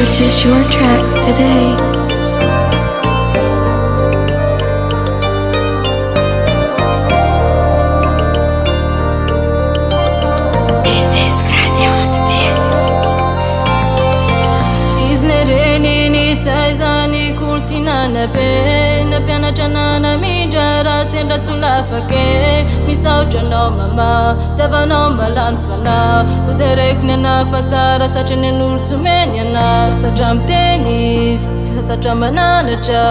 Purchase your tracks today. Napianatrana midra sendra solafake misaotranao mama davanao malany fana oderekiny ana fa tsara satria ny an'olo tsy omeny ana sasatra miteny izy tsy sasatra mananatra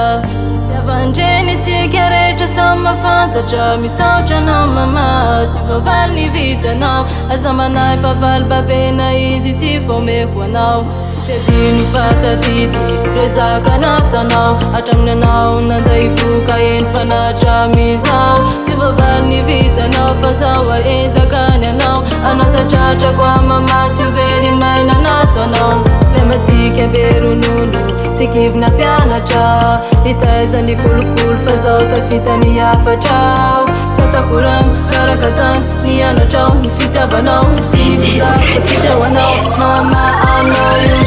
diavandreny tsika rehetra samy mafantatra misaotranao mama tsy voavaly ny vitanao aza manahy fa valy babena izy ty fomeko anao Sedini patatiti rezaka natanao hatramin'ny anao nanday voka eny fanatra mizao tsy voavaly ny vitanao fa zaho aezakany anao anasatratra koa mama tsy very maina natanao le masika be ronono tsy kivina mpianatra hitaizany kolokolo fa zaho tafita ny afatrao tsatakorano karaka tany ny anatrao ny fitiavanao tsy misy teo anao mama anao io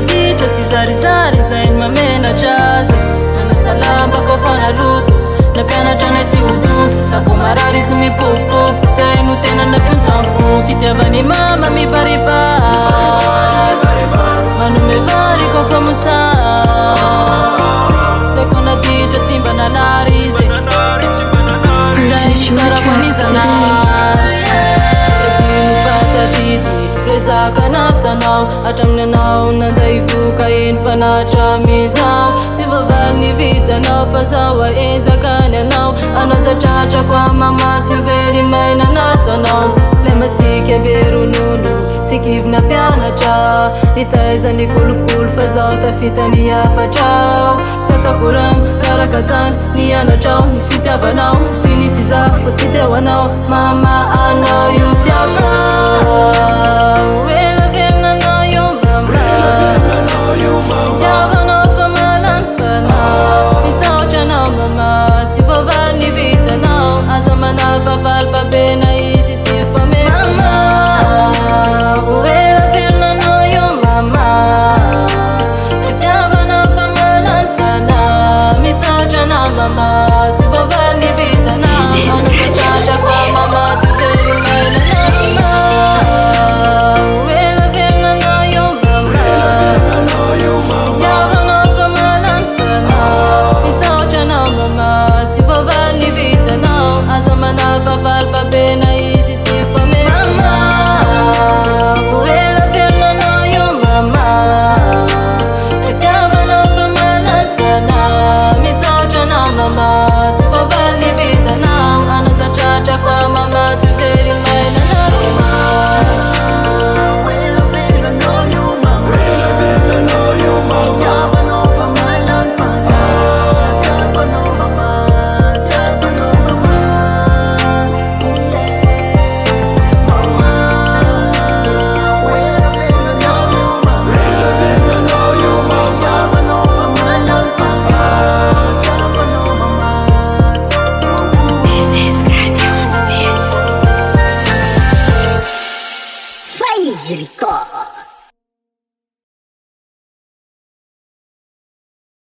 Dita tizarizari zainy mamena jaza anasalamba kofana rutu napianatrana tsy odoto sako marary izy mipopopo zay no tena nampiontsamfo fitiavany mama mibaribary manome vary kofa mosa zay ko naditra tsy mba nanary izy zay sarafanizana rezaka natanao hatramin'ny anao nanday voka eny fanatra mizao tsy voavaly ny vitanao fa zaho aezakany anao anasatratra koa mama tsy very maina natanao le masika be ronono tsy kivina mpianatra hitaizany kolokolo fa zaho tafita ny afatrao tsatakorano karaka tany ny anatrao ny fitiavanao tsy nisy zaho tsy teo anao mama anao io tiaka